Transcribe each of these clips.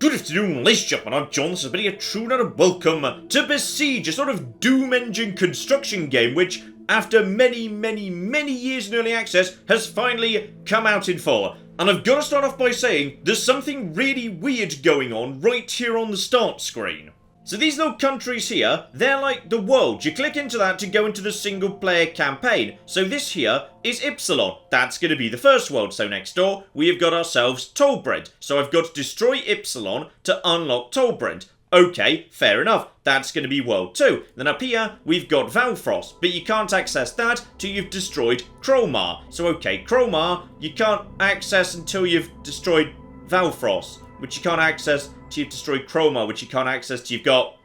Good afternoon, ladies and gentlemen, I'm John, this is a true and welcome to Besiege, a sort of Doom engine construction game which, after many years in early access, has finally come out in full. And I've got to start off by saying, there's something really weird going on right here on the start screen. So these little countries here, they're like the world. You click into that to go into the single player campaign. So this here is Ypsilon. That's going to be the first world. So next door, we have got ourselves Tollbred. So I've got to destroy Ypsilon to unlock Tollbred. Okay, fair enough. That's going to be world 2. Then up here, we've got Valfrost. But you can't access that till you've destroyed Cromar. So okay, Cromar, you can't access until you've destroyed Valfrost. Which you can't access till you've destroyed Cromar, which you can't access till you've got...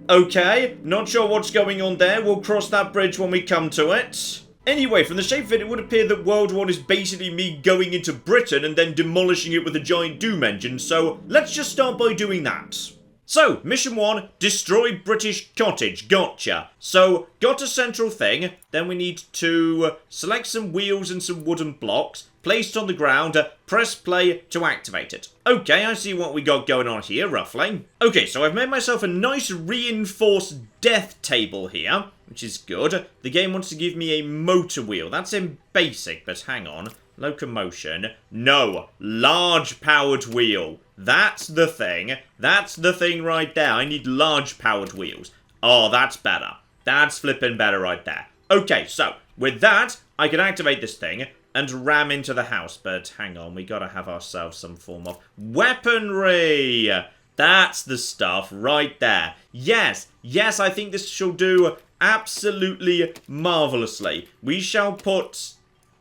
Okay, not sure what's going on there. We'll cross that bridge when we come to it. Anyway, from the shape of it, it would appear that World 1 is basically me going into Britain and then demolishing it with a giant Doom engine, so let's just start by doing that. So, mission 1, destroy British cottage. Gotcha. So, got a central thing, then we need to select some wheels and some wooden blocks, placed on the ground, press play to activate it. Okay, I see what we got going on here, roughly. Okay, so I've made myself a nice reinforced death table here, which is good. The game wants to give me a motor wheel. That's in basic, but hang on. Locomotion. No, large powered wheel. That's the thing. That's the thing right there. I need large powered wheels. Oh, that's better. That's flipping better right there. Okay, so with that, I can activate this thing and ram into the house. But hang on, we gotta have ourselves some form of weaponry. That's the stuff right there. Yes, yes, I think this shall do absolutely marvelously. We shall put...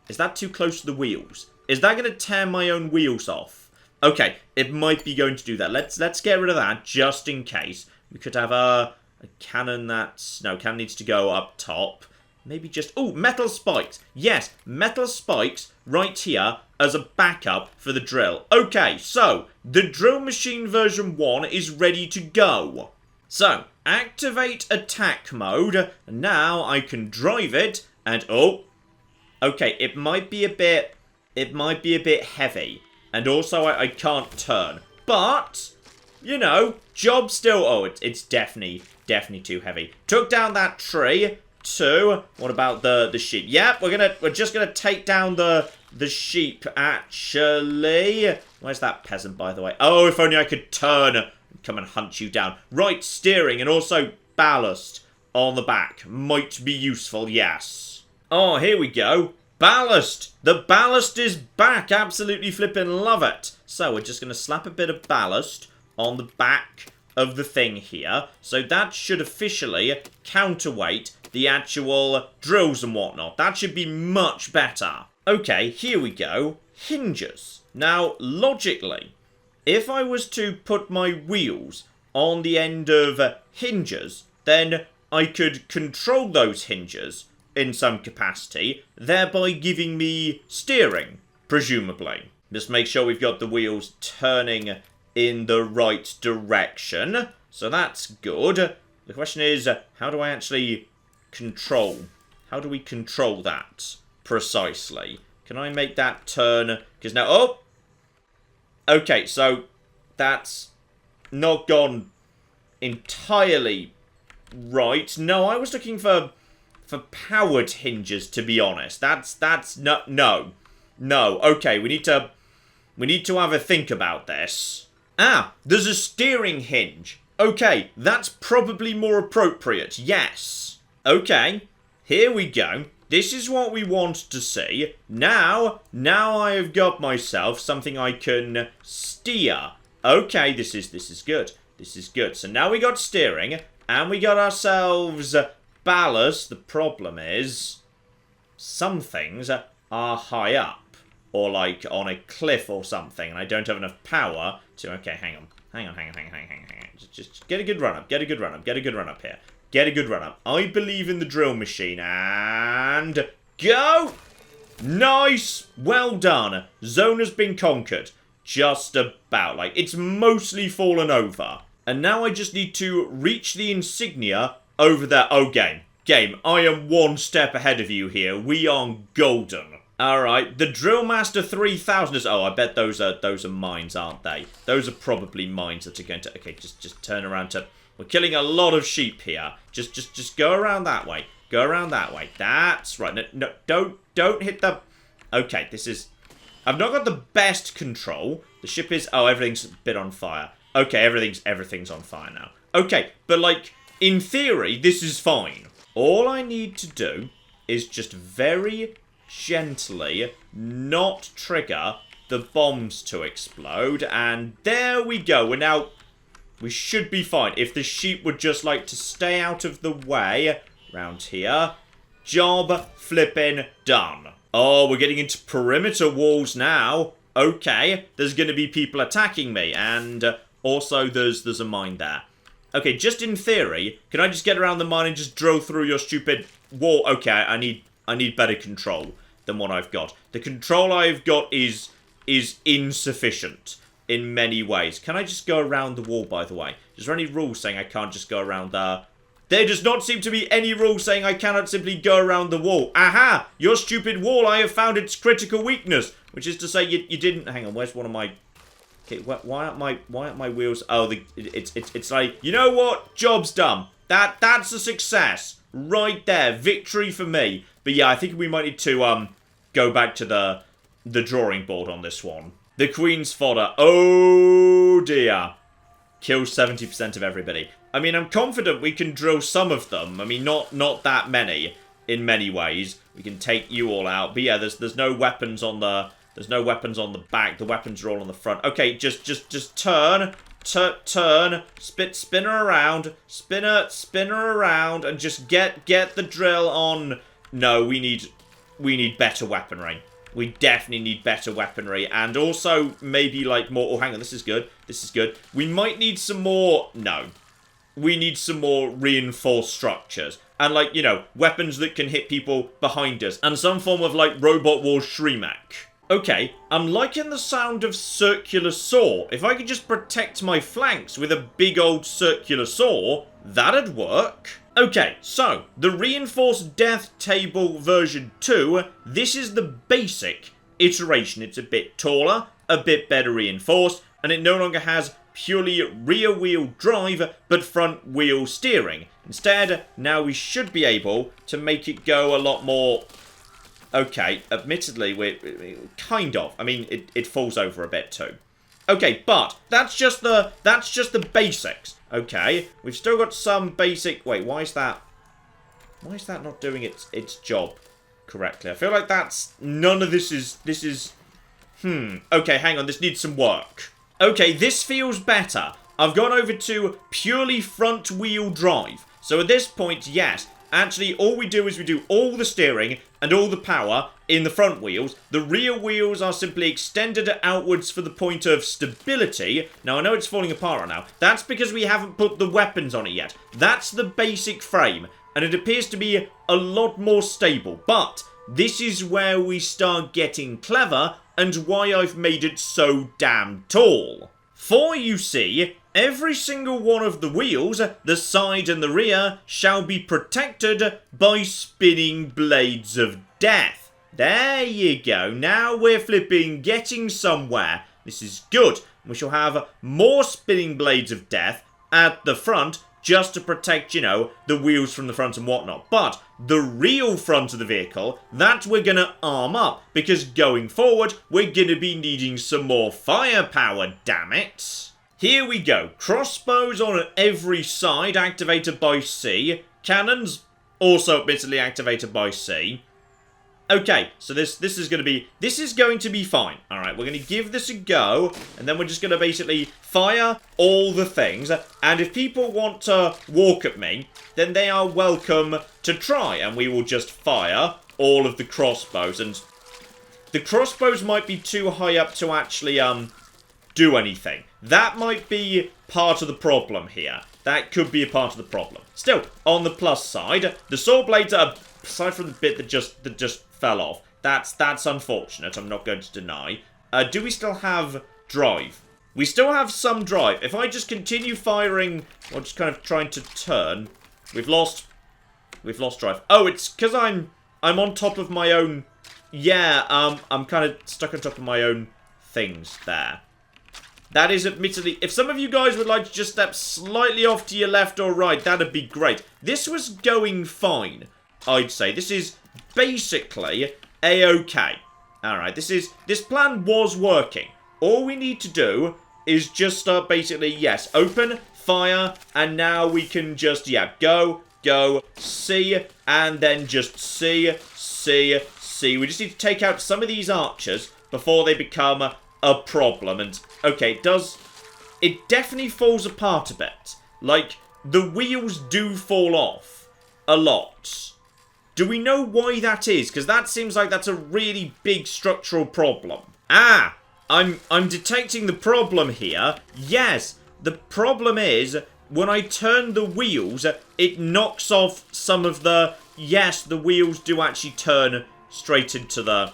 Is that too close to the wheels? Is that going to tear my own wheels off? Okay, it might be going to do that. Let's get rid of that, just in case. We could have a cannon that's... No, cannon needs to go up top. Maybe just... Oh, metal spikes. Yes, metal spikes right here as a backup for the drill. Okay, so the drill machine version 1 is ready to go. So, activate attack mode. Now I can drive it and... Oh... Okay, it might be a bit heavy. And also, I can't turn. But, you know, job still... Oh, it's definitely too heavy. Took down that tree. 2. What about the sheep? Yep, we're just gonna take down the sheep, actually. Where's that peasant, by the way? Oh, if only I could turn and come and hunt you down. Right, steering and also ballast on the back. Might be useful, yes. Oh, here we go. Ballast. The ballast is back. Absolutely flipping love it. So we're just going to slap a bit of ballast on the back of the thing here. So that should officially counterweight the actual drills and whatnot. That should be much better. Okay, here we go. Hinges. Now, logically, if I was to put my wheels on the end of hinges, then I could control those hinges in some capacity, thereby giving me steering, presumably. Just make sure we've got the wheels turning in the right direction. So that's good. The question is, how do I actually control? How do we control that precisely? Can I make that turn? Because now... Oh! Okay, so that's not gone entirely right. No, I was looking for powered hinges, to be honest. That's no. Okay, we need to have a think about this. Ah, there's a steering hinge. Okay, that's probably more appropriate. Yes. Okay, here we go. This is what we want to see. Now I have got myself something I can steer. Okay, this is good. This is good. So now we got steering and we got ourselves ballast. The problem is some things are high up or like on a cliff or something and I don't have enough power to... Okay, hang on. Just get a good run up. Get a good run up here. Get a good run up. I believe in the drill machine and go! Nice! Well done. Zone has been conquered. Just about. Like, it's mostly fallen over. And now I just need to reach the insignia over there. Oh, game. I am one step ahead of you here. We are golden. Alright, the Drillmaster 3000 is... Oh, I bet those are mines, aren't they? Those are probably mines that are going to... Okay, just turn around to... We're killing a lot of sheep here. Just go around that way. Go around that way. That's right. No, don't hit the... Okay, this is... I've not got the best control. The ship is... Oh, everything's a bit on fire. Okay, everything's on fire now. Okay, but like, in theory, this is fine. All I need to do is just very gently not trigger the bombs to explode. And there we go. We're now... We should be fine. If the sheep would just like to stay out of the way around here. Job flipping done. Oh, we're getting into perimeter walls now. Okay, there's going to be people attacking me. And also there's a mine there. Okay, just in theory, can I just get around the mine and just drill through your stupid wall? Okay, I need better control than what I've got. The control I've got is insufficient in many ways. Can I just go around the wall, by the way? Is there any rule saying I can't just go around there? There does not seem to be any rule saying I cannot simply go around the wall. Aha! Your stupid wall, I have found its critical weakness. Which is to say you didn't... Hang on, where's one of my... Okay, why aren't my wheels... Oh, it's like... You know what? Job's done. That's a success. Right there. Victory for me. But yeah, I think we might need to go back to the drawing board on this one. The Queen's fodder. Oh, dear. Kills 70% of everybody. I mean, I'm confident we can drill some of them. I mean, not that many in many ways. We can take you all out. But yeah, there's no weapons on the... There's no weapons on the back. The weapons are all on the front. Okay, just turn. Spin her around. Spin her around. And just get the drill on. No, we need better weaponry. We definitely need better weaponry. And also, maybe like more... Oh, hang on. This is good. This is good. We might need some more... No. We need some more reinforced structures. And like, you know, weapons that can hit people behind us. And some form of like Robot War Shrimak. Okay, I'm liking the sound of circular saw. If I could just protect my flanks with a big old circular saw, that'd work. Okay, so, the Reinforced Death Table version 2, this is the basic iteration. It's a bit taller, a bit better reinforced, and it no longer has purely rear wheel drive, but front wheel steering. Instead, now we should be able to make it go a lot more... Okay, admittedly, we're kind of. I mean, it falls over a bit too. Okay, but that's just the basics. Okay, we've still got some basic... Wait, why is that not doing its job correctly? I feel like that's... None of this is... Okay, hang on, this needs some work. Okay, this feels better. I've gone over to purely front wheel drive. So at this point, yes... Actually, all we do is we do all the steering and all the power in the front wheels. The rear wheels are simply extended outwards for the point of stability. Now, I know it's falling apart right now. That's because we haven't put the weapons on it yet. That's the basic frame, and it appears to be a lot more stable. But this is where we start getting clever and why I've made it so damn tall. For, you see... Every single one of the wheels, the side and the rear, shall be protected by spinning blades of death. There you go. Now we're flipping getting somewhere. This is good. We shall have more spinning blades of death at the front just to protect, you know, the wheels from the front and whatnot. But the real front of the vehicle, that we're going to arm up. Because going forward, we're going to be needing some more firepower, damn it. Here we go. Crossbows on every side, activated by C. Cannons, also admittedly activated by C. Okay, so this is going to be fine. All right, we're going to give this a go, and then we're just going to basically fire all the things. And if people want to walk at me, then they are welcome to try, and we will just fire all of the crossbows. And the crossbows might be too high up to actually do anything. That might be part of the problem here. That could be a part of the problem. Still, on the plus side, the saw blades are, aside from the bit that just fell off, that's unfortunate, I'm not going to deny. Do we still have drive? We still have some drive. If I just continue firing, or just kind of trying to turn, we've lost drive. Oh, it's because I'm on top of my own... yeah, I'm kind of stuck on top of my own things there. That is admittedly, if some of you guys would like to just step slightly off to your left or right, that'd be great. This was going fine, I'd say. This is basically a-okay. Alright, this plan was working. All we need to do is just start basically, yes, open, fire, and now we can just, yeah, go, see, and then just see. We just need to take out some of these archers before they become a problem. And, okay, it definitely falls apart a bit. Like, the wheels do fall off a lot. Do we know why that is? Because that seems like that's a really big structural problem. Ah! I'm detecting the problem here. Yes, the problem is when I turn the wheels, it knocks off some of the... Yes, the wheels do actually turn straight into the...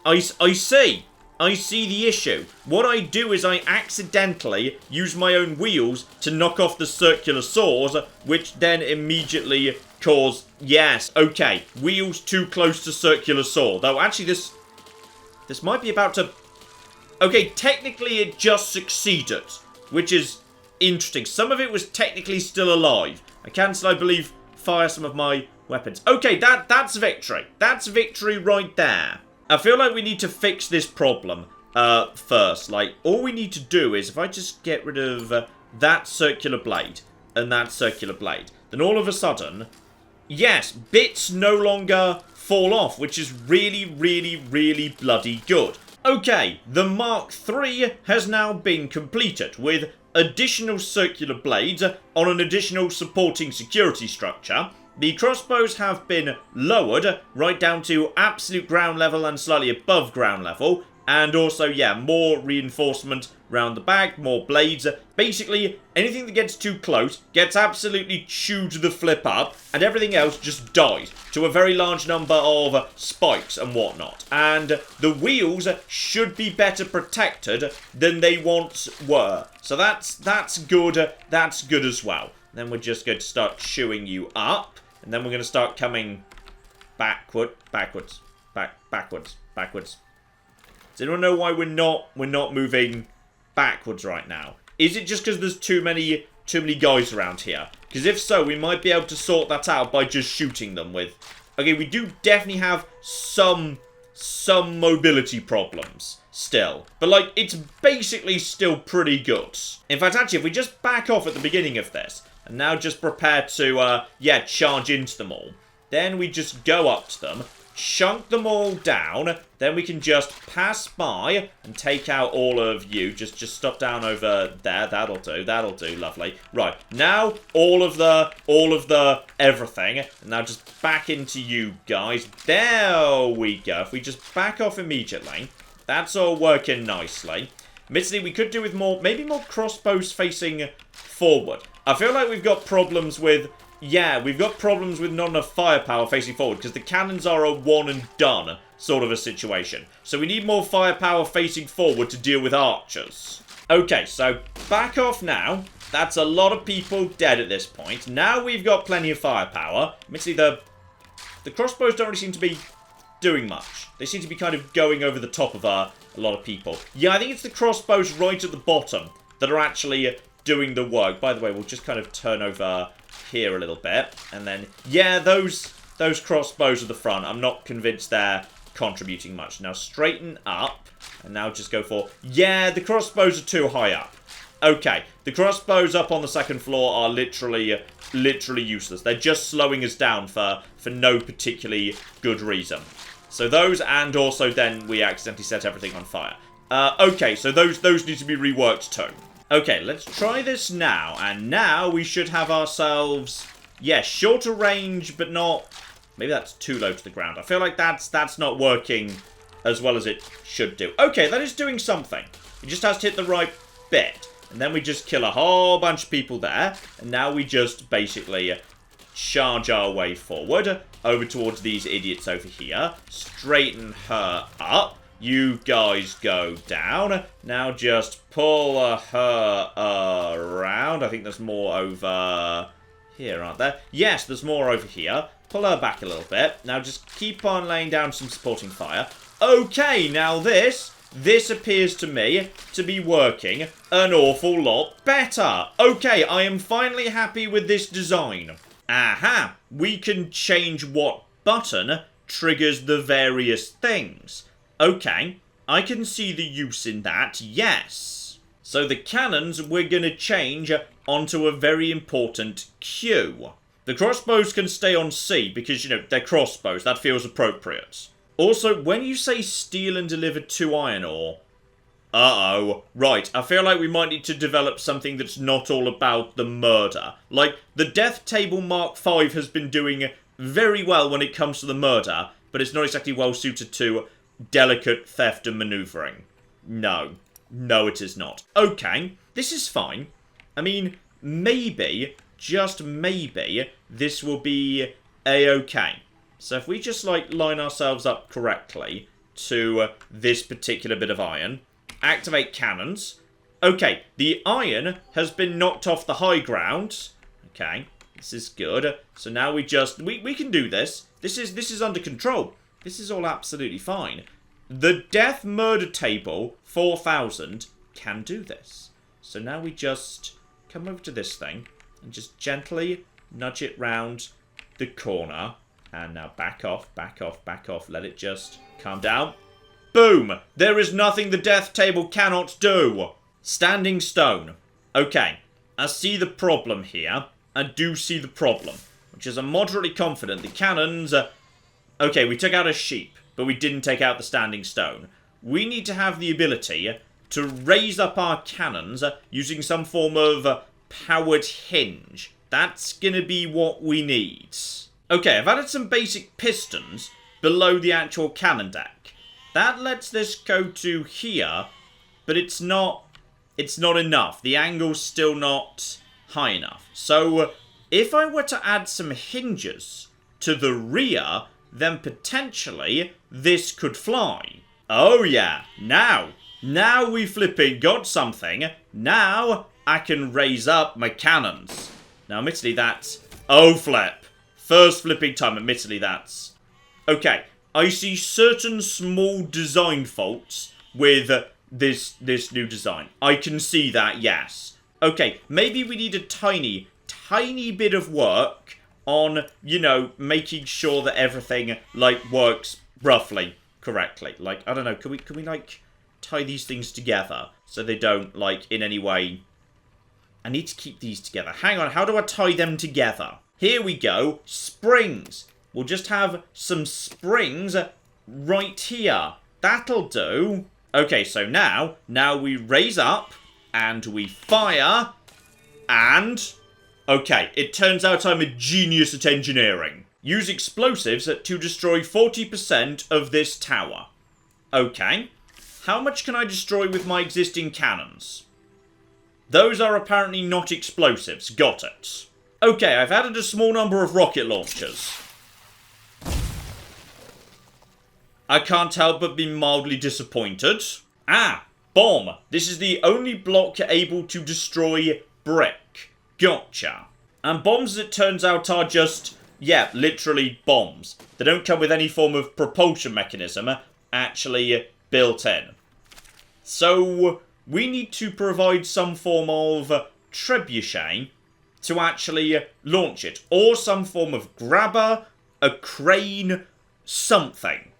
I see. I see the issue. What I do is I accidentally use my own wheels to knock off the circular saws, which then immediately cause... Yes, okay. Wheels too close to circular saw. Though, actually, this might be about to... Okay, technically it just succeeded, which is interesting. Some of it was technically still alive. I can still, I believe, fire some of my weapons. Okay, that's victory. That's victory right there. I feel like we need to fix this problem first. Like, all we need to do is, if I just get rid of that circular blade and that circular blade, then all of a sudden, yes, bits no longer fall off, which is really, really, really bloody good. Okay, the Mark III has now been completed with additional circular blades on an additional supporting security structure. The crossbows have been lowered right down to absolute ground level and slightly above ground level. And also, yeah, more reinforcement around the back, more blades. Basically, anything that gets too close gets absolutely chewed the flip up, and everything else just dies to a very large number of spikes and whatnot. And the wheels should be better protected than they once were. So that's good. That's good as well. Then we're just going to start chewing you up, and then we're going to start coming backwards. Does anyone know why we're not moving backwards right now? Is it just because there's too many guys around here? Because if so, we might be able to sort that out by just shooting them with... Okay, we do definitely have some mobility problems still. But, like, it's basically still pretty good. In fact, actually, if we just back off at the beginning of this, and now just prepare to, yeah, charge into them all, then we just go up to them, chunk them all down, then we can just pass by and take out all of you. Just stop down over there. That'll do, lovely. Right, now all of the everything, and now just back into you guys. There we go. If we just back off immediately, that's all working nicely. Admittedly, we could do with maybe more crossbows facing forward. I feel like we've got problems with... Yeah, we've got problems with not enough firepower facing forward, because the cannons are a one and done sort of a situation. So we need more firepower facing forward to deal with archers. Okay, so back off now. That's a lot of people dead at this point. Now we've got plenty of firepower. Admittedly, the crossbows don't really seem to be doing much. They seem to be kind of going over the top of a lot of people. Yeah, I think it's the crossbows right at the bottom that are actually doing the work. By the way, we'll just kind of turn over here a little bit, and then yeah, those crossbows at the front, I'm not convinced they're contributing much. Now straighten up, and now just go for... Yeah, the crossbows are too high up. Okay, the crossbows up on the second floor are literally useless. They're just slowing us down for no particularly good reason. So those, and also then we accidentally set everything on fire. Okay, so those need to be reworked too. Okay, let's try this now, and now we should have ourselves, yeah, shorter range, but not, maybe that's too low to the ground. I feel like that's not working as well as it should do. Okay, that is doing something. It just has to hit the right bit, and then we just kill a whole bunch of people there, and now we just basically charge our way forward, over towards these idiots over here, straighten her up. You guys go down. Now just pull her around. I think there's more over here, aren't there? Yes, there's more over here. Pull her back a little bit. Now just keep on laying down some supporting fire. Okay, now this appears to me to be working an awful lot better. Okay, I am finally happy with this design. Aha, we can change what button triggers the various things. Okay, I can see the use in that, yes. So the cannons we're going to change onto a very important Q. The crossbows can stay on C because, you know, they're crossbows. That feels appropriate. Also, when you say steal and deliver 2 iron ore... Uh-oh. Right, I feel like we might need to develop something that's not all about the murder. Like, the Death Table Mark V has been doing very well when it comes to the murder, but it's not exactly well suited to delicate theft and manoeuvring. No. No, it is not. Okay, this is fine. I mean, maybe, just maybe, this will be a-okay. So if we just, like, line ourselves up correctly to this particular bit of iron, activate cannons. Okay, the iron has been knocked off the high ground. Okay, this is good. So now we just... We can do this. This is under control. This is all absolutely fine. The Death Murder Table 4000 can do this. So now we just come over to this thing and just gently nudge it round the corner. And now back off, back off, back off. Let it just calm down. Boom! There is nothing the Death Table cannot do. Standing stone. Okay, I see the problem here. I do see the problem. Which is I'm moderately confident the cannons... Okay, we took out a sheep, but we didn't take out the standing stone. We need to have the ability to raise up our cannons using some form of powered hinge. That's gonna be what we need. Okay, I've added some basic pistons below the actual cannon deck. That lets this go to here, but it's not enough. The angle's still not high enough. So, if I were to add some hinges to the rear, then potentially this could fly. Oh yeah, now we flipping got something. Now I can raise up my cannons. Now, admittedly, that's... Oh, flip. First flipping time, admittedly, that's... Okay, I see certain small design faults with this new design. I can see that, yes. Okay, maybe we need a tiny bit of work on, you know, making sure that everything, like, works roughly correctly. Like, I don't know, can we like, tie these things together so they don't, like, in any way... I need to keep these together. Hang on, how do I tie them together? Here we go. Springs. We'll just have some springs right here. That'll do. Okay, so now we raise up and we fire and... Okay, it turns out I'm a genius at engineering. Use explosives to destroy 40% of this tower. Okay. How much can I destroy with my existing cannons? Those are apparently not explosives. Got it. Okay, I've added a small number of rocket launchers. I can't help but be mildly disappointed. Ah, bomb. This is the only block able to destroy brick. Gotcha. And bombs, as it turns out, are just, yeah, literally bombs. They don't come with any form of propulsion mechanism actually built in. So, we need to provide some form of trebuchet to actually launch it. Or some form of grabber, a crane, something.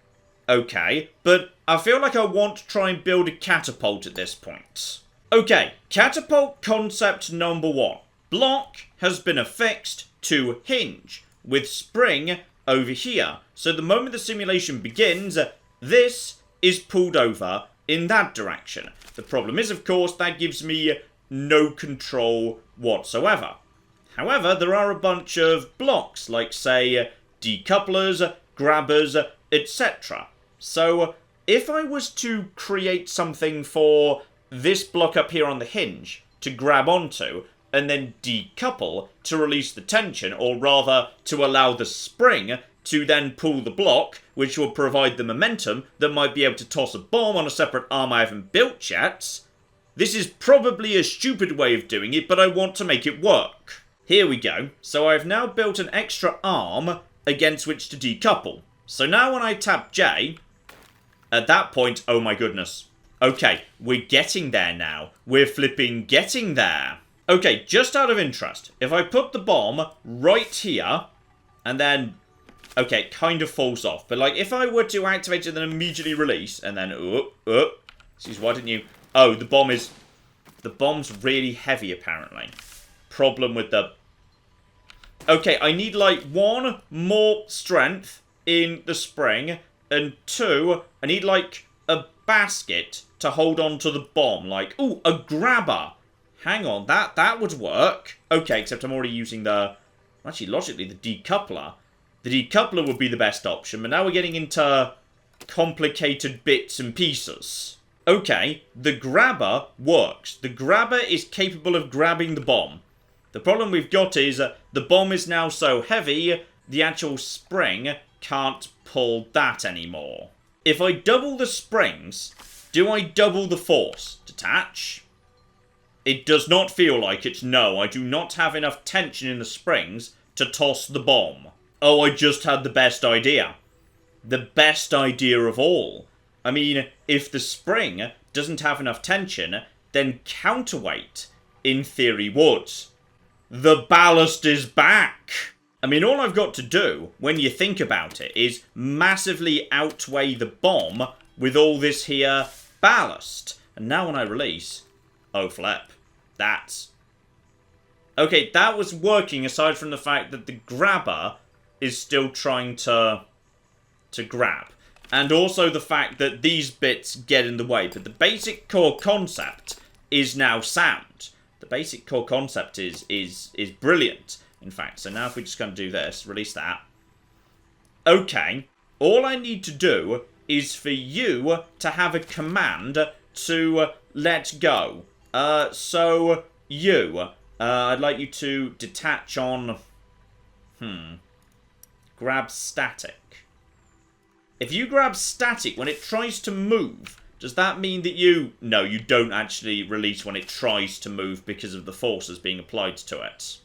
Okay, but I feel like I want to try and build a catapult at this point. Okay, catapult concept number 1. Block has been affixed to hinge, with spring over here. So the moment the simulation begins, this is pulled over in that direction. The problem is, of course, that gives me no control whatsoever. However, there are a bunch of blocks, like, say, decouplers, grabbers, etc. So, if I was to create something for this block up here on the hinge to grab onto, and then decouple to release the tension, or rather, to allow the spring to then pull the block, which will provide the momentum that might be able to toss a bomb on a separate arm I haven't built yet. This is probably a stupid way of doing it, but I want to make it work. Here we go. So I've now built an extra arm against which to decouple. So now when I tap J, at that point, oh my goodness. Okay, we're getting there now. We're flipping getting there. Okay, just out of interest, if I put the bomb right here, and then, okay, it kind of falls off. But like, if I were to activate it and then immediately release, and then, excuse, why didn't you? Oh, the bomb's really heavy apparently. Problem with the... Okay, I need like 1 more strength in the spring, and 2, I need like a basket to hold on to the bomb. Like, ooh, a grabber. Hang on, that would work. Okay, except I'm already using the... Actually, logically, the decoupler. The decoupler would be the best option, but now we're getting into complicated bits and pieces. Okay, the grabber works. The grabber is capable of grabbing the bomb. The problem we've got is the bomb is now so heavy, the actual spring can't pull that anymore. If I double the springs, do I double the force? Detach? It does not feel like it. No, I do not have enough tension in the springs to toss the bomb. Oh, I just had the best idea. The best idea of all. I mean, if the spring doesn't have enough tension, then counterweight, in theory, would. The ballast is back! I mean, all I've got to do, when you think about it, is massively outweigh the bomb with all this here ballast. And now when I release... Oh, flip. That's... Okay, that was working aside from the fact that the grabber is still trying to grab. And also the fact that these bits get in the way. But the basic core concept is now sound. The basic core concept is brilliant, in fact. So now if we just kind of do this, release that. Okay, all I need to do is for you to have a command to let go. So you, I'd like you to detach on, grab static. If you grab static when it tries to move, does that mean that you... No, you don't actually release when it tries to move because of the forces being applied to it.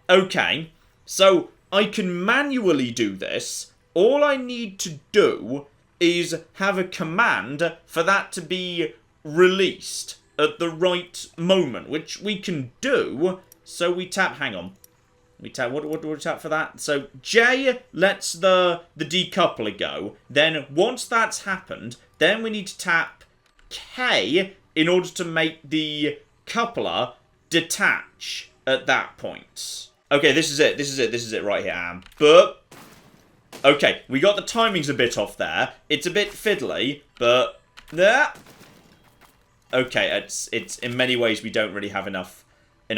Okay, so I can manually do this. All I need to do is have a command for that to be released at the right moment, which we can do. So we tap... Hang on. We tap... What do we tap for that? So J lets the decoupler go. Then once that's happened, then we need to tap K in order to make the coupler detach at that point. Okay, this is it. This is it right here, But... Okay, we got the timings a bit off there. It's a bit fiddly, but... Okay, it's in many ways we don't really have enough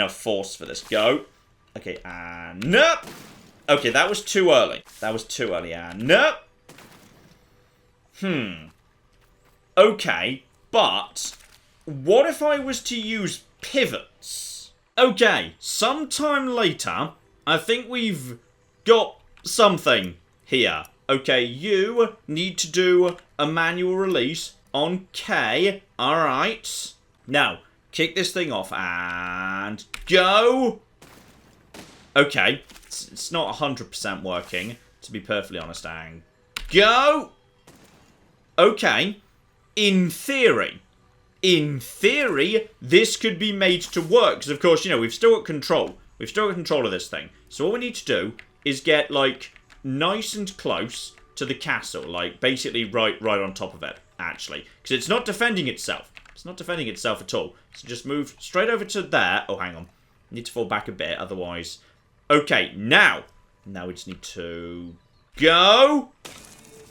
force for this. Go. Okay, and... Nope! Okay, that was too early. That was too early, and... Nope! Okay, but... What if I was to use pivots? Okay, sometime later, I think we've got something here. Okay, you need to do a manual release on K. Alright. Now, kick this thing off and go. Okay, it's not 100% working, to be perfectly honest, and go. Okay, in theory, this could be made to work, because of course, you know, we've still got control. We've still got control of this thing. So all we need to do is get, like, nice and close to the castle, like, basically right on top of it, actually. Because it's not defending itself. It's not defending itself at all. So just move straight over to there. Oh, hang on. Need to fall back a bit, otherwise... Okay, now we just need to go.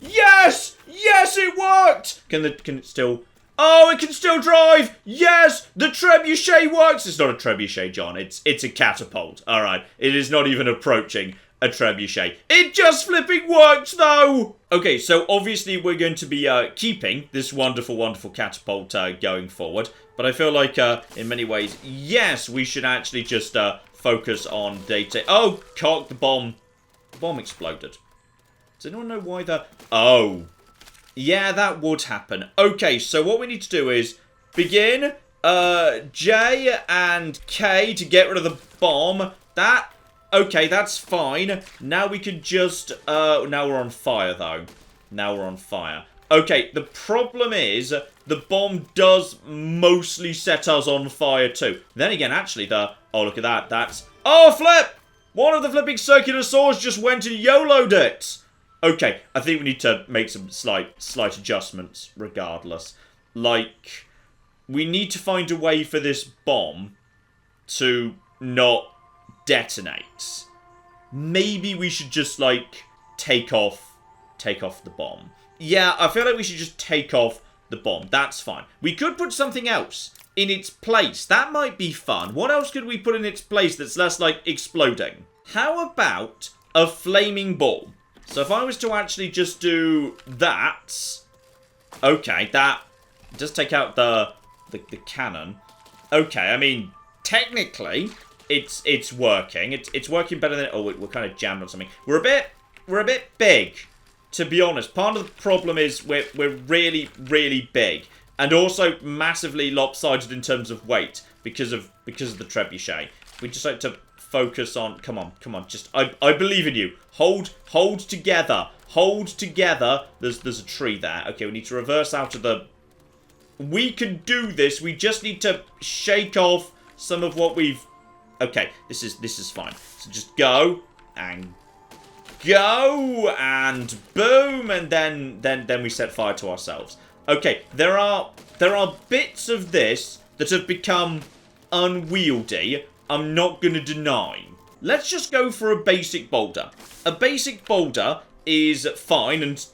Yes! Yes, it worked! Can it still... Oh, it can still drive! Yes! The trebuchet works! It's not a trebuchet, John. It's a catapult. Alright. It is not even approaching a trebuchet. It just flipping worked, though! Okay, so obviously we're going to be keeping this wonderful, wonderful catapult going forward. But I feel like, in many ways, yes, we should actually just focus on data. Oh, cock, the bomb. The bomb exploded. Does anyone know why the... Oh. Yeah, that would happen. Okay, so what we need to do is begin J and K to get rid of the bomb. That Okay, that's fine. Now we could just... now we're on fire, though. Now we're on fire. Okay, the problem is the bomb does mostly set us on fire, too. Then again, actually, oh, look at that. That's... Oh, flip! One of the flipping circular saws just went and YOLO'd it. Okay, I think we need to make some slight adjustments, regardless. Like, we need to find a way for this bomb to not detonate. Maybe we should just, like, take off the bomb. Yeah, I feel like we should just take off the bomb. That's fine. We could put something else in its place. That might be fun. What else could we put in its place that's less, like, exploding? How about a flaming ball? So if I was to actually just do that... Okay, that... Just take out the cannon. Okay, I mean, technically, it's working. It's working better than... Oh, we're kind of jammed on something. We're a bit big, to be honest. Part of the problem is we're really, really big. And also massively lopsided in terms of weight because of the trebuchet. We just like to focus on... Come on. Just... I believe in you. Hold together. Hold together. There's a tree there. Okay, we need to reverse out of the... We can do this. We just need to shake off some of what we've... Okay, this is fine. So just go and boom, and then we set fire to ourselves. Okay, there are bits of this that have become unwieldy. I'm not going to deny. Let's just go for a basic boulder. A basic boulder is fine, and...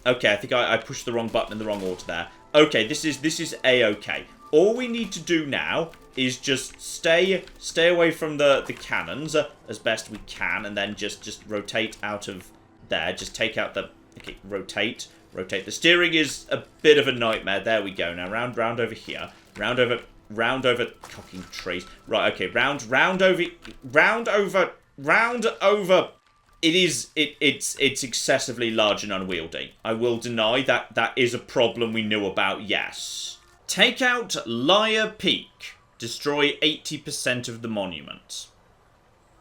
Okay, I think I pushed the wrong button in the wrong order there. Okay, this is A-okay. All we need to do now is just stay away from the cannons as best we can, and then just rotate out of there. Just take out the... Okay, rotate. The steering is a bit of a nightmare. There we go. Now round over here. Round over cocking trees. Right, okay, round over. It's excessively large and unwieldy. I will deny that is a problem we knew about, yes. Take out Liar Peak. Destroy 80% of the monument.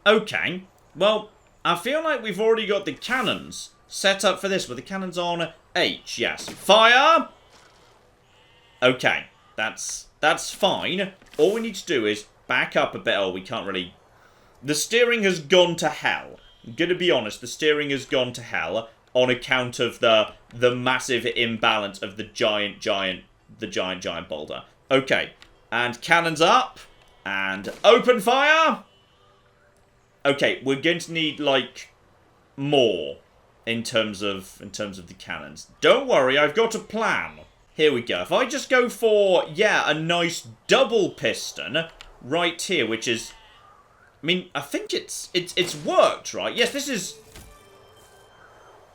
Okay, well, I feel like we've already got the cannons set up for this. Were the cannons on H? Yes. Fire! Okay, that's fine. All we need to do is back up a bit. Oh, we can't really... The steering has gone to hell. I'm gonna be honest, the steering has gone to hell on account of the massive imbalance of the giant boulder. Okay, and cannons up, and open fire. Okay, we're going to need like more in terms of the cannons. Don't worry, I've got a plan. Here we go. If I just go for, yeah, a nice double piston right here, which is... I mean, I think it's worked, right? Yes, this is...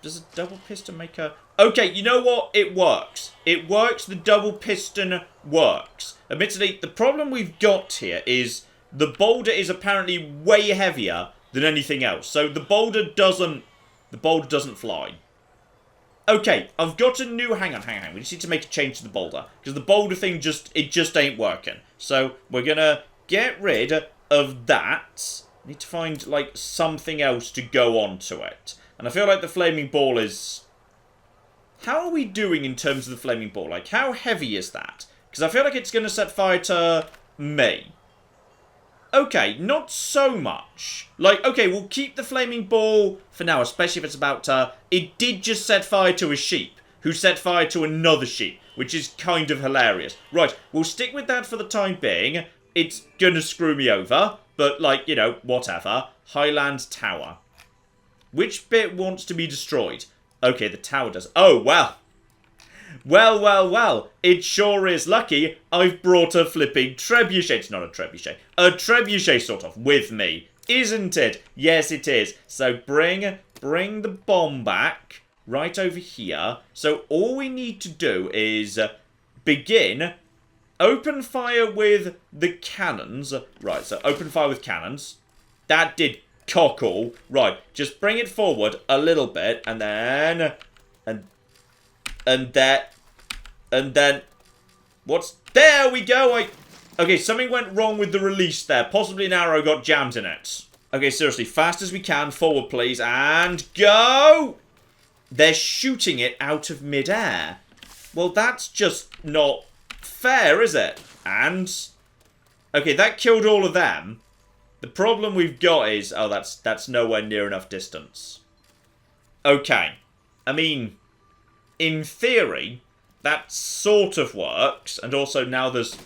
Does a double piston make a... Okay, you know what? It works. It works. The double piston works. Admittedly, the problem we've got here is the boulder is apparently way heavier than anything else. So the boulder doesn't fly. Okay, I've got a new... Hang on. We just need to make a change to the boulder. Because the boulder thing just ain't working. So we're going to get rid of that. Need to find, like, something else to go onto it. And I feel like the flaming ball is... How are we doing in terms of the flaming ball? Like, how heavy is that? Because I feel like it's going to set fire to me. Okay, not so much. Like, okay, we'll keep the flaming ball for now, especially if it's about to... It did just set fire to a sheep, who set fire to another sheep, which is kind of hilarious. Right, we'll stick with that for the time being. It's gonna screw me over, but, like, you know, whatever. Highland Tower. Which bit wants to be destroyed? Okay, the tower does. Oh, well. Well. It sure is lucky I've brought a flipping trebuchet. It's not a trebuchet. A trebuchet, sort of, with me. Isn't it? Yes, it is. So bring the bomb back right over here. So all we need to do is begin... Open fire with the cannons. Right, so open fire with cannons. That did cockle. Right, just bring it forward a little bit, and then... And then... What's... There we go! Okay, something went wrong with the release there. Possibly an arrow got jammed in it. Okay, seriously, fast as we can, forward please, and go! They're shooting it out of midair. Well, that's just not fair, is it? And... okay, that killed all of them. The problem we've got is... oh, that's nowhere near enough distance. Okay. I mean, in theory, that sort of works. And also now there's... I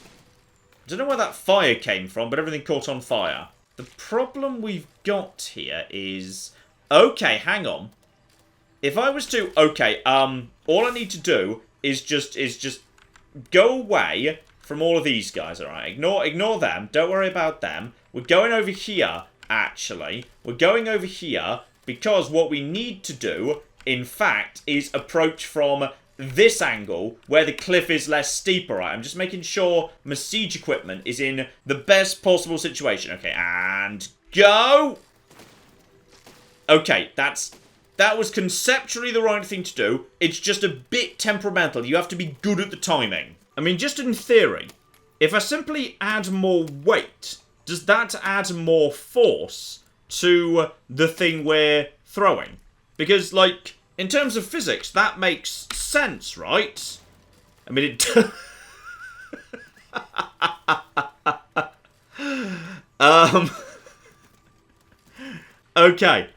don't know where that fire came from, but everything caught on fire. The problem we've got here is... okay, hang on. If I was to... okay, all I need to do is just go away from all of these guys, alright? Ignore them. Don't worry about them. We're going over here, actually. We're going over here because what we need to do, in fact, is approach from this angle where the cliff is less steep, alright? I'm just making sure my siege equipment is in the best possible situation. Okay, and go! Okay, that was conceptually the right thing to do. It's just a bit temperamental. You have to be good at the timing. I mean, just in theory, if I simply add more weight, does that add more force to the thing we're throwing? Because, like, in terms of physics, that makes sense, right? I mean, it... okay.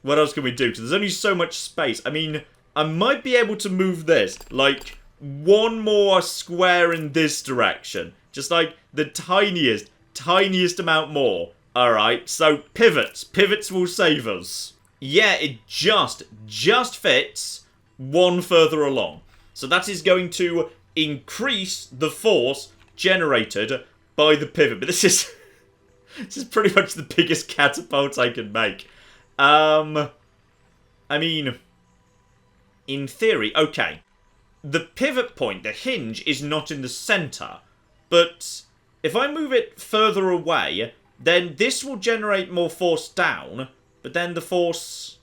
What else can we do? Because there's only so much space. I mean, I might be able to move this, like, one more square in this direction. Just, like, the tiniest amount more. Alright, so pivots. Pivots will save us. Yeah, it just fits one further along. So that is going to increase the force generated by the pivot. But this is... this is pretty much the biggest catapult I can make. I mean, in theory, okay. The pivot point, the hinge, is not in the center. But if I move it further away, then this will generate more force down. But then the force...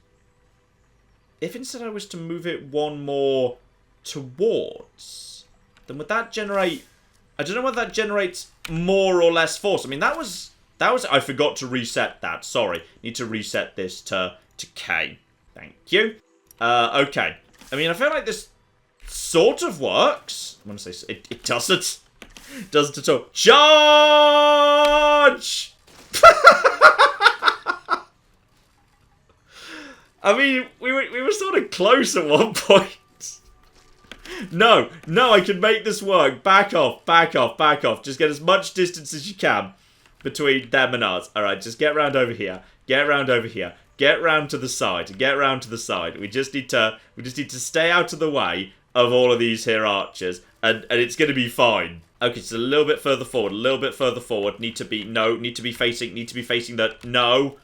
if instead I was to move it one more towards, then would that generate... I don't know whether that generates more or less force. I mean, that was... I forgot to reset that. Sorry. Need to reset this to K. Thank you. Okay. I mean, I feel like this sort of works. I'm going to say it doesn't. Doesn't at all. Charge! I mean, we were sort of close at one point. No, I can make this work. Back off. Just get as much distance as you can between them and us. Alright, just get round over here. Get round over here. Get round to the side. Get round to the side. We just need to stay out of the way of all of these here archers. And it's gonna be fine. Okay, just a little bit further forward. Need to be facing that. No.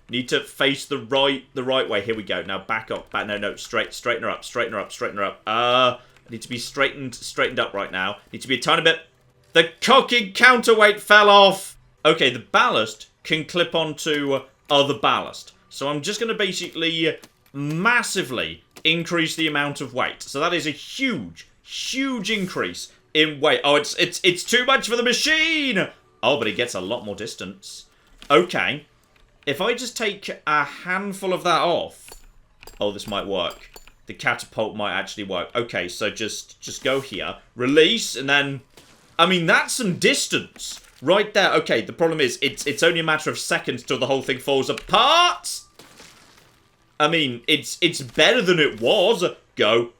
Need to face the right way. Here we go. Now back up. No. Straighten her up. Need to be straightened up right now. Need to be a tiny bit. The cocking counterweight fell off! Okay, the ballast can clip onto other ballast. So I'm just going to basically massively increase the amount of weight. So that is a huge increase in weight. Oh, it's too much for the machine! Oh, but it gets a lot more distance. Okay. If I just take a handful of that off... oh, this might work. The catapult might actually work. Okay, so just go here. Release, and then... I mean, that's some distance right there. Okay, the problem is it's only a matter of seconds till the whole thing falls apart. I mean, it's better than it was. Go.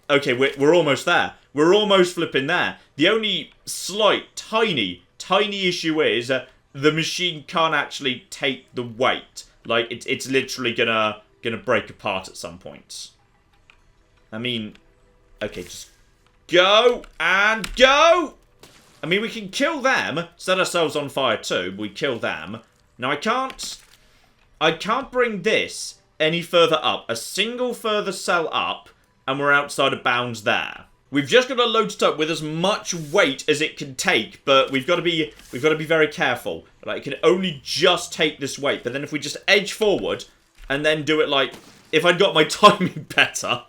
Okay, we're almost there. We're almost flipping there. The only slight, tiny issue is the machine can't actually take the weight. Like, it's literally gonna break apart at some point. I mean, okay, just... go! And go! I mean, we can kill them. Set ourselves on fire too, but we kill them. Now, I can't bring this any further up. A single further cell up, and we're outside of bounds there. We've just got to load it up with as much weight as it can take, but we've got to be very careful. Like, it can only just take this weight, but then if we just edge forward, and then do it like... if I'd got my timing better,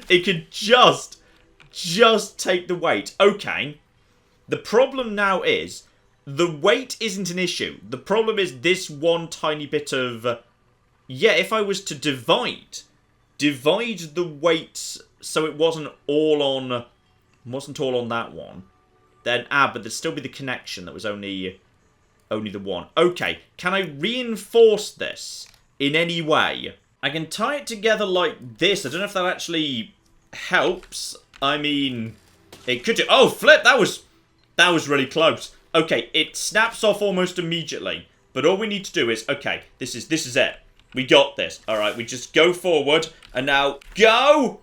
it could just take the weight. Okay. The problem now is the weight isn't an issue. The problem is this one tiny bit of... yeah, if I was to divide the weights so it wasn't all on that one, then, but there'd still be the connection that was only the one. Okay, can I reinforce this in any way? I can tie it together like this. I don't know if that actually helps. I mean, it could do... oh, flip! That was really close. Okay, it snaps off almost immediately. But all we need to do is... okay, this is it. We got this. Alright, we just go forward. And now, go!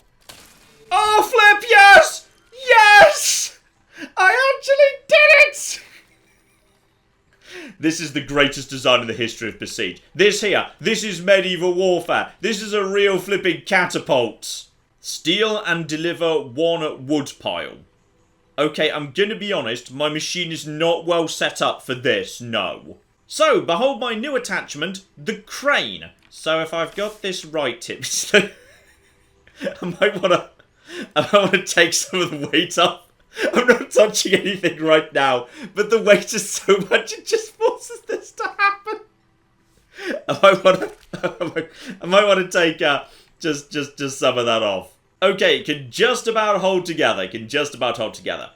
Oh, flip, yes! Yes! I actually did it! This is the greatest design in the history of Besiege. This is medieval warfare. This is a real flipping catapult. Steal and deliver 1 wood pile. Okay, I'm gonna be honest, my machine is not well set up for this, no. So, behold my new attachment, the crane. So if I've got this right, tips, I might wanna take some of the weight off. I'm not touching anything right now, but the weight is so much it just forces this to happen. I might want to take just some of that off. Okay, it can just about hold together.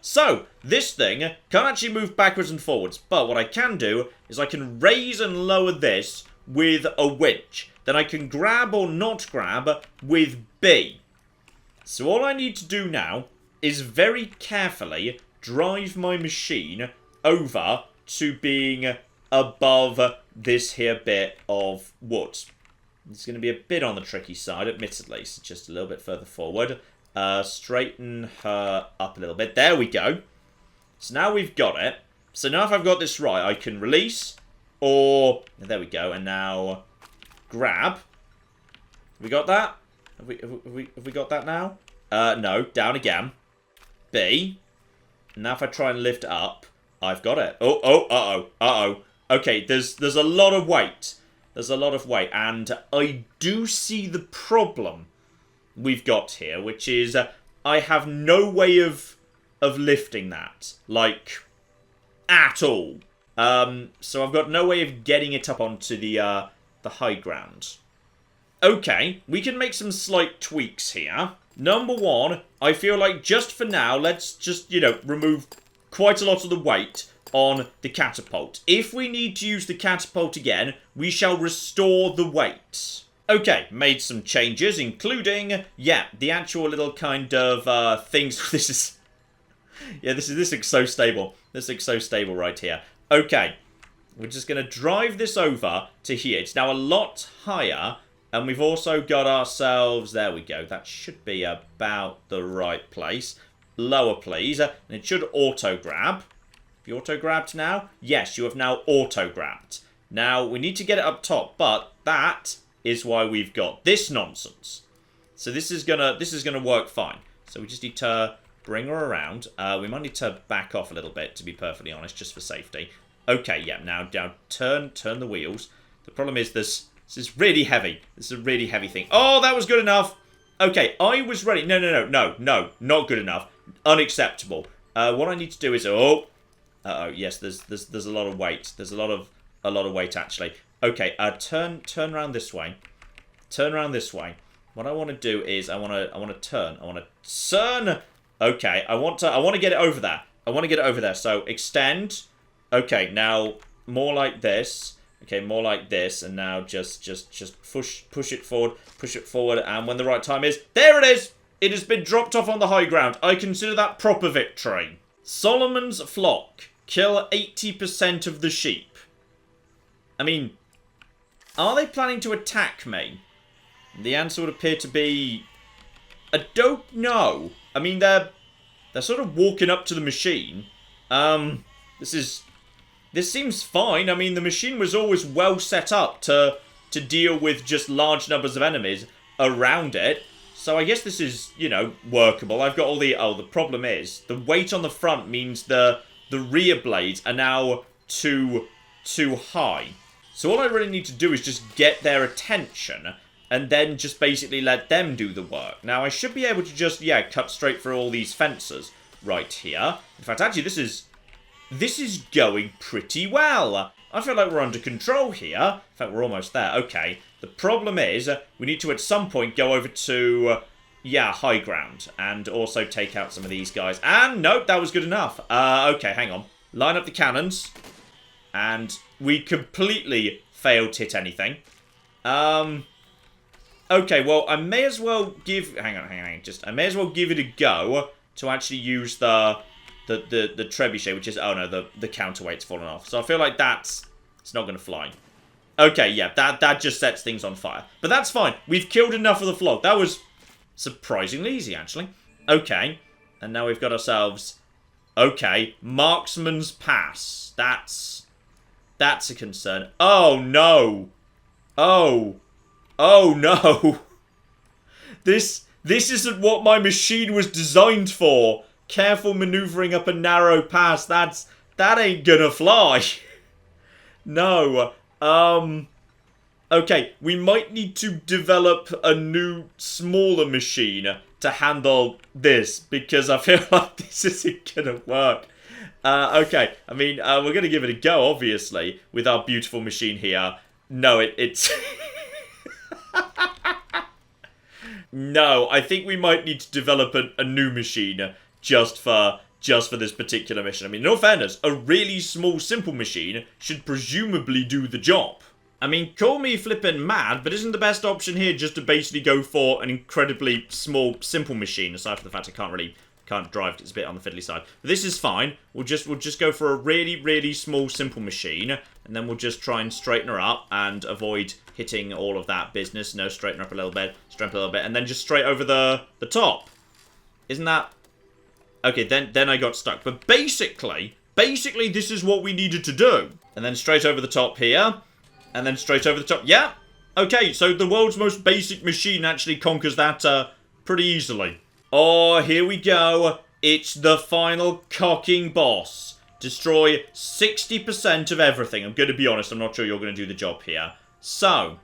So, this thing can't actually move backwards and forwards, but what I can do is I can raise and lower this with a winch. Then I can grab or not grab with B. So all I need to do now is very carefully drive my machine over to being above this here bit of wood. It's going to be a bit on the tricky side, admittedly, so just a little bit further forward. Straighten her up a little bit. There we go. So now we've got it. So now if I've got this right, I can release, or... there we go, and now grab. Have we got that? Have we got that now? No, down again. B. Now if I try and lift up, I've got it. Uh-oh. Okay, there's a lot of weight. And I do see the problem we've got here, which is I have no way of lifting that, like, at all. So I've got no way of getting it up onto the high ground. Okay, we can make some slight tweaks here. Number one, I feel like just for now, let's just, remove quite a lot of the weight on the catapult. If we need to use the catapult again, we shall restore the weight. Okay, made some changes, including, the actual little kind of things. This looks so stable. This looks so stable right here. Okay, we're just going to drive this over to here. It's now a lot higher, and we've also got ourselves, there we go, that should be about the right place. Lower, please, and it should auto-grab. Have you auto-grabbed now? Yes, you have now auto-grabbed. Now, we need to get it up top, but that is why we've got this nonsense. So this is gonna work fine. So we just need to bring her around. We might need to back off a little bit, to be perfectly honest, just for safety. Okay, now turn the wheels. The problem is this is really heavy. This is a really heavy thing. Oh, that was good enough. Okay, I was ready. No, not good enough. Unacceptable. What I need to do is yes, there's a lot of weight. There's a lot of weight actually. Okay, turn around this way. Turn around this way. What I want to do is I want to turn. Okay, I want to get it over there. So extend. Okay, now more like this. Okay, more like this, and now just push it forward, and when the right time is, there it is! It has been dropped off on the high ground. I consider that proper victory. Solomon's flock. Kill 80% of the sheep. I mean, are they planning to attack me? The answer would appear to be, I don't know. I mean, they're sort of walking up to the machine. This seems fine. I mean, the machine was always well set up to deal with just large numbers of enemies around it. So I guess this is, workable. I've got all the... Oh, the problem is, the weight on the front means the rear blades are now too high. So all I really need to do is just get their attention and then just basically let them do the work. Now, I should be able to just, cut straight through all these fences right here. In fact, actually, this is this is going pretty well. I feel like we're under control here. In fact, we're almost there. Okay. The problem is, we need to at some point go over to, high ground. And also take out some of these guys. And, nope, that was good enough. Okay, hang on. Line up the cannons. And we completely failed to hit anything. Okay, well, I may as well give... Hang on. I may as well give it a go to actually use the trebuchet, which is... Oh, no, the counterweight's fallen off. So I feel like it's not going to fly. Okay, yeah, that just sets things on fire. But that's fine. We've killed enough of the flock. That was surprisingly easy, actually. Okay, and now we've got ourselves... Okay, Marksman's Pass. That's a concern. Oh, no. Oh no. This isn't what my machine was designed for. Careful maneuvering up a narrow pass. That ain't gonna fly. No. Okay, we might need to develop a new, smaller machine to handle this, because I feel like this isn't gonna work. Okay, I mean, we're gonna give it a go, obviously, with our beautiful machine here. No, it's... No, I think we might need to develop a new machine just for this particular mission. I mean, in all fairness, a really small, simple machine should presumably do the job. I mean, call me flippin' mad, but isn't the best option here just to basically go for an incredibly small, simple machine, aside from the fact I can't drive, it's a bit on the fiddly side. But this is fine. We'll just go for a really, really small, simple machine, and then we'll just try and straighten her up and avoid hitting all of that business. No, straighten her up a little bit, straighten up a little bit, and then just straight over the top. Isn't that... Okay, then I got stuck. But basically, this is what we needed to do. And then straight over the top here, and then straight over the top. Yeah, okay, so the world's most basic machine actually conquers that pretty easily. Oh, here we go. It's the final cocking boss. Destroy 60% of everything. I'm going to be honest, I'm not sure you're going to do the job here. So,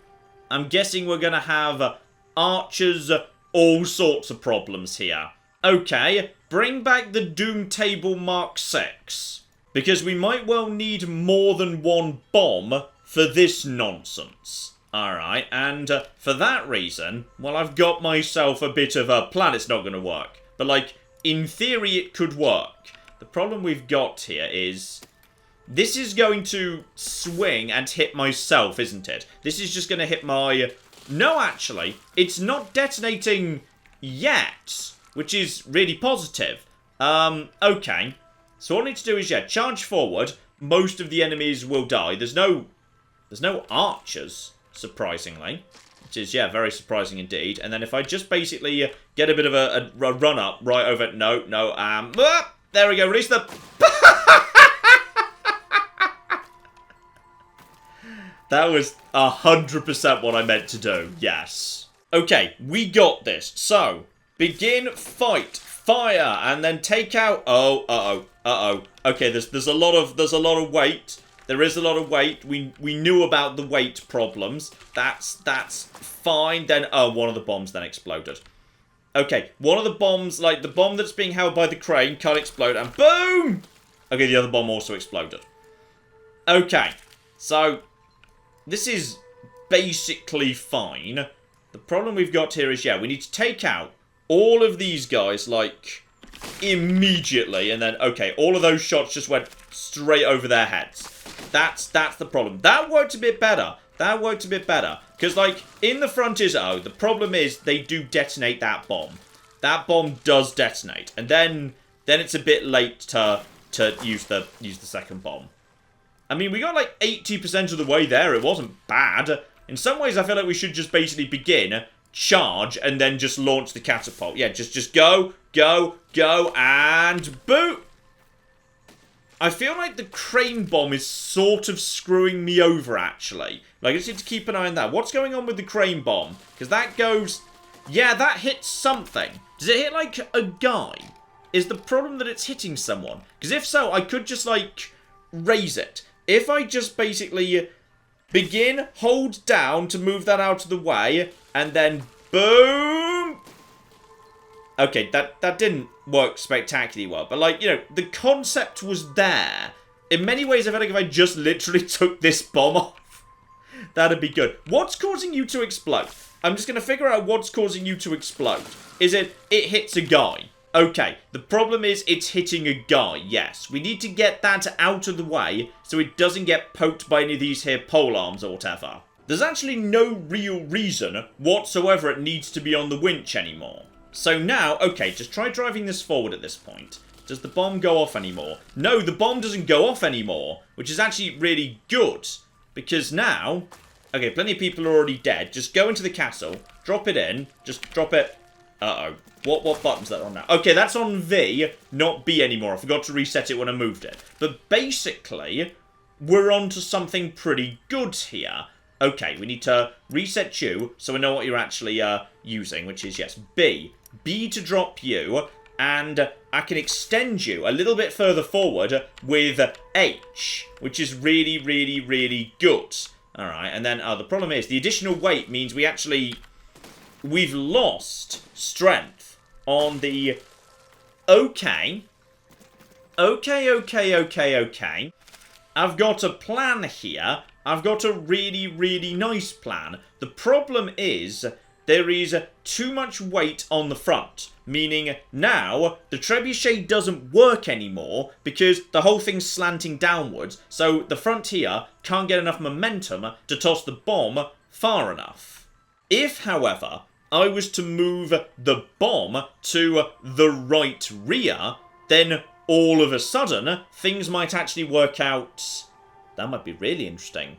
I'm guessing we're going to have archers, all sorts of problems here. Okay, bring back the Doom Table Mark 6. Because we might well need more than one bomb for this nonsense. Alright, and for that reason, well, I've got myself a bit of a plan. It's not going to work. But, like, in theory, it could work. The problem we've got here is... This is going to swing and hit myself, isn't it? This is just going to hit my... No, actually, it's not detonating yet, which is really positive. Okay. So all I need to do is, charge forward. Most of the enemies will die. There's no archers, surprisingly. Which is, very surprising indeed. And then if I just basically get a bit of a run-up right over... No, there we go, release the... That was 100% what I meant to do, yes. Okay, we got this. So, begin, fight, fire, and then take out... Oh, Okay, there's a lot of weight. There is a lot of weight. We knew about the weight problems. That's fine. Then, one of the bombs then exploded. Okay, one of the bombs, like the bomb that's being held by the crane, can't explode, and boom! Okay, the other bomb also exploded. Okay, so... This is basically fine. The problem we've got here is, we need to take out all of these guys, like, immediately. And then, okay, all of those shots just went straight over their heads. That's the problem. That worked a bit better. Because, like, in the front is, the problem is they do detonate that bomb. That bomb does detonate. And then it's a bit late to use the second bomb. I mean, we got like 80% of the way there. It wasn't bad. In some ways, I feel like we should just basically begin, charge, and then just launch the catapult. Yeah, just go, and boot! I feel like the crane bomb is sort of screwing me over, actually. Like, I just need to keep an eye on that. What's going on with the crane bomb? Because that goes... Yeah, that hits something. Does it hit, like, a guy? Is the problem that it's hitting someone? Because if so, I could just, like, raise it. If I just basically begin, hold down to move that out of the way, and then boom! Okay, that didn't work spectacularly well. But, like, you know, the concept was there. In many ways, I feel like if I just literally took this bomb off, that'd be good. What's causing you to explode? I'm just going to figure out what's causing you to explode. Is it hits a guy? Okay, the problem is it's hitting a guy, yes. We need to get that out of the way so it doesn't get poked by any of these here pole arms or whatever. There's actually no real reason whatsoever it needs to be on the winch anymore. So now, okay, just try driving this forward at this point. Does the bomb go off anymore? No, the bomb doesn't go off anymore, which is actually really good. Because now, okay, plenty of people are already dead. Just go into the castle, drop it in, just drop it. Uh-oh. What button's that on now? Okay, that's on V, not B anymore. I forgot to reset it when I moved it. But basically, we're on to something pretty good here. Okay, we need to reset you so we know what you're actually using, which is, yes, B. B to drop you, and I can extend you a little bit further forward with H, which is really, really, really good. Alright, and then the problem is the additional weight means we've lost strength on the... Okay. Okay. I've got a plan here. I've got a really, really nice plan. The problem is there is too much weight on the front. Meaning now the trebuchet doesn't work anymore because the whole thing's slanting downwards. So the front here can't get enough momentum to toss the bomb far enough. If, however, I was to move the bomb to the right rear, then all of a sudden, things might actually work out. That might be really interesting.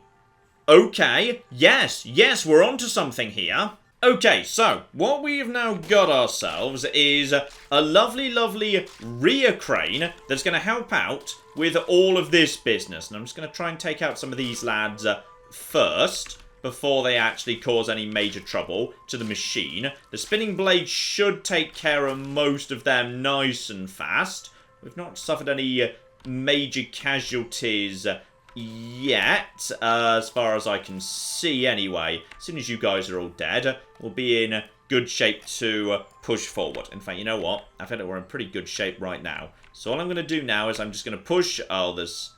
Okay, yes, we're onto something here. Okay, so, what we have now got ourselves is a lovely, lovely rear crane that's going to help out with all of this business. And I'm just going to try and take out some of these lads first, before they actually cause any major trouble to the machine. The spinning blade should take care of most of them nice and fast. We've not suffered any major casualties yet, as far as I can see anyway. As soon as you guys are all dead, we'll be in good shape to push forward. In fact, you know what? I feel like we're in pretty good shape right now. So all I'm going to do now is I'm just going to push... Oh, there's...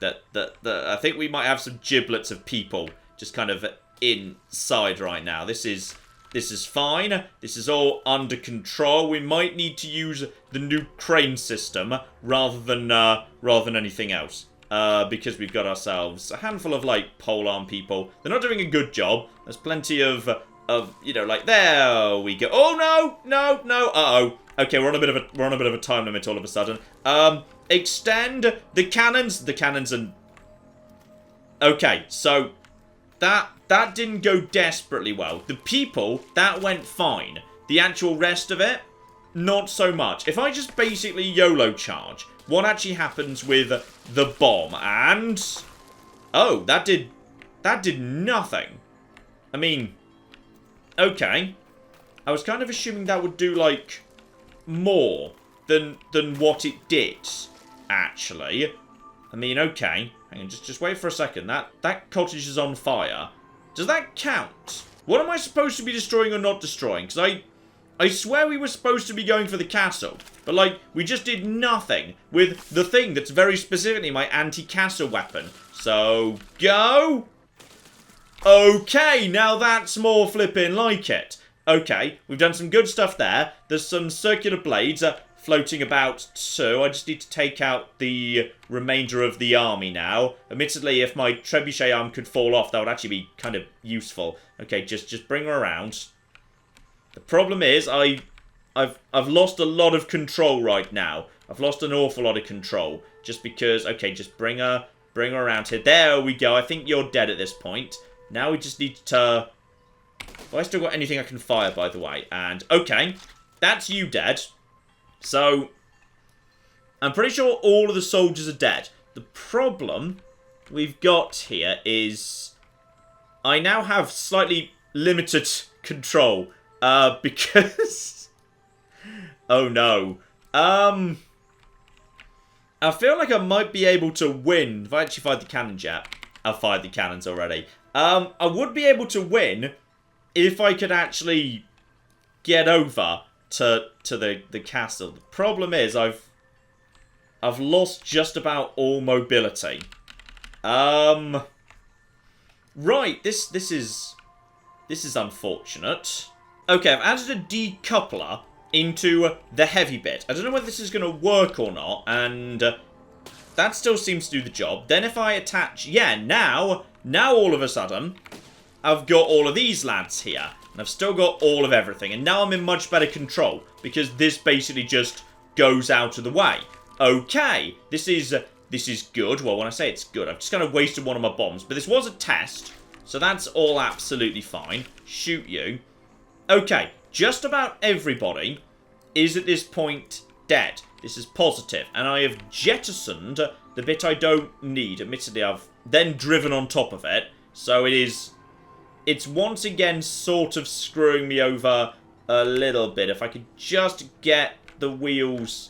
I think we might have some giblets of people just kind of inside right now. This is fine. This is all under control. We might need to use the new crane system rather than anything else. Because we've got ourselves a handful of, like, polearm people. They're not doing a good job. There's plenty of, you know, like, there we go. Oh, no. Uh-oh. Okay, we're on a bit of a time limit all of a sudden. Extend the cannons. The cannons and... Okay, so... That didn't go desperately well. The people, that went fine. The actual rest of it, not so much. If I just basically YOLO charge, what actually happens with the bomb? And... Oh, that did nothing. I mean... Okay. I was kind of assuming that would do, like, more than what it did, actually. I mean, okay. Hang on, just wait for a second. That cottage is on fire. Does that count? What am I supposed to be destroying or not destroying? Because I swear we were supposed to be going for the castle. But, like, we just did nothing with the thing that's very specifically my anti-castle weapon. So, go! Okay, now that's more flipping like it. Okay, we've done some good stuff there. There's some circular blades floating about too. I just need to take out the remainder of the army now. Admittedly, if my trebuchet arm could fall off, that would actually be kind of useful. Okay, just bring her around. The problem is, I've lost a lot of control right now. I've lost an awful lot of control. Just because, okay, just bring her around here. There we go. I think you're dead at this point. Now we just need to... Have I still got anything I can fire, by the way? And, okay, that's you dead. So, I'm pretty sure all of the soldiers are dead. The problem we've got here is I now have slightly limited control. Because... Oh, no. I feel like I might be able to win. If I actually fired the cannons yet. I've fired the cannons already. I would be able to win if I could actually get over to the castle. The problem is I've lost just about all mobility. Right, this is unfortunate. Okay, I've added a decoupler into the heavy bit. I don't know whether this is going to work or not, and that still seems to do the job. Then if I attach... Yeah, now all of a sudden, I've got all of these lads here. And I've still got all of everything. And now I'm in much better control, because this basically just goes out of the way. Okay, this is good. Well, when I say it's good, I've just kind of wasted one of my bombs. But this was a test, so that's all absolutely fine. Shoot you. Okay, just about everybody is at this point dead. This is positive. And I have jettisoned the bit I don't need. Admittedly, I've then driven on top of it. So it's once again sort of screwing me over a little bit. If I could just get the wheels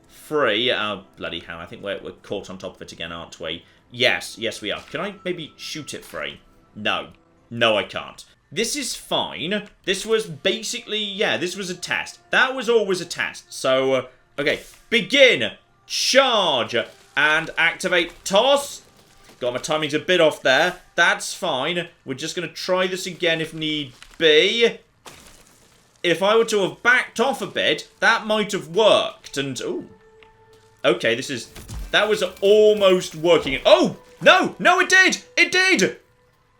free. Oh, bloody hell. I think we're caught on top of it again, aren't we? Yes, we are. Can I maybe shoot it free? No. No, I can't. This is fine. This was basically, yeah, this was a test. That was always a test. So, okay. Begin. Charge. And activate toss. Got my timings a bit off there. That's fine. We're just going to try this again if need be. If I were to have backed off a bit, that might have worked. And, ooh. Okay, that was almost working. Oh! No! No, it did! It did!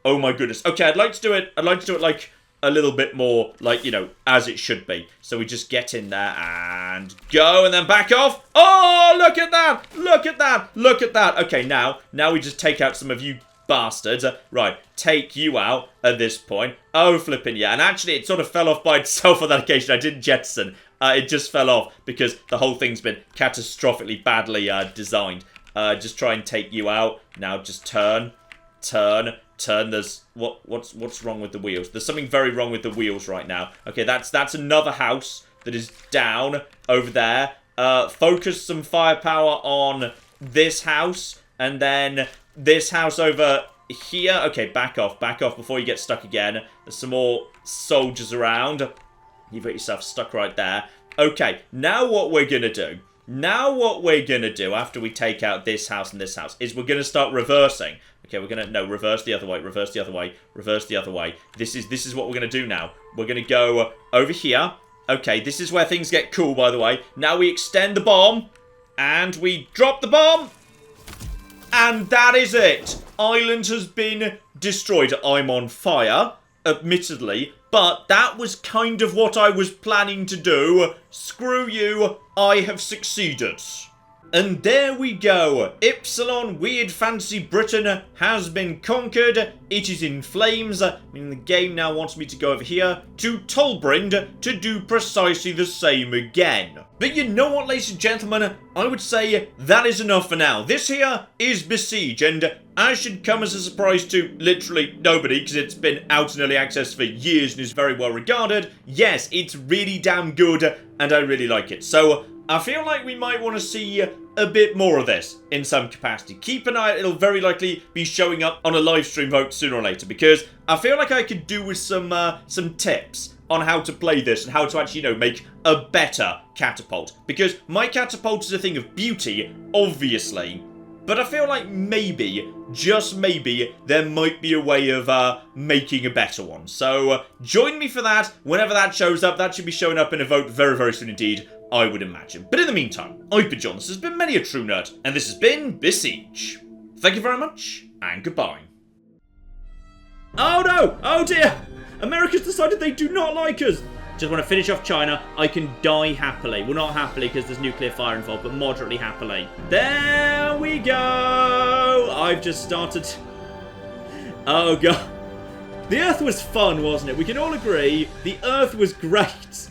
Oh my goodness. Okay, I'd like to do it like a little bit more, like, you know, as it should be. So we just get in there and go and then back off. Oh, look at that! Look at that! Look at that! Okay, now we just take out some of you bastards. Right, take you out at this point. Oh, flipping yeah. And actually, it sort of fell off by itself on that occasion. I didn't jettison. It just fell off because the whole thing's been catastrophically badly designed. Just try and take you out. Now just turn. There's what's wrong with the wheels? There's something very wrong with the wheels right now. Okay, that's another house that is down over there. Focus some firepower on this house and then this house over here. Okay, back off before you get stuck again. There's some more soldiers around. You've got yourself stuck right there. Okay, now what we're gonna do? After we take out this house and this house is we're gonna start reversing. Okay, we're gonna reverse the other way, reverse the other way, reverse the other way. This is what we're gonna do now. We're gonna go over here. Okay, this is where things get cool, by the way. Now we extend the bomb and we drop the bomb. And that is it. Island has been destroyed. I'm on fire, admittedly, but that was kind of what I was planning to do. Screw you, I have succeeded. And there we go. Ipsilon Weird Fantasy Britain has been conquered. It is in flames. I mean, the game now wants me to go over here to Tolbrind to do precisely the same again. But you know what, ladies and gentlemen? I would say that is enough for now. This here is Besiege, and as should come as a surprise to literally nobody, because it's been out in early access for years and is very well regarded, yes, it's really damn good, and I really like it. So I feel like we might want to see a bit more of this in some capacity. Keep an eye, it'll very likely be showing up on a live stream vote sooner or later, because I feel like I could do with some tips on how to play this and how to actually, you know, make a better catapult. Because my catapult is a thing of beauty, obviously, but I feel like maybe, just maybe, there might be a way of making a better one. So join me for that. Whenever that shows up, that should be showing up in a vote very, very soon indeed, I would imagine. But in the meantime, I've been John, this has been Many a True Nerd, and this has been Besiege. Thank you very much, and goodbye. Oh no! Oh dear! America's decided they do not like us! Just want to finish off China. I can die happily. Well, not happily because there's nuclear fire involved, but moderately happily. There we go! I've just started... Oh god. The Earth was fun, wasn't it? We can all agree the Earth was great.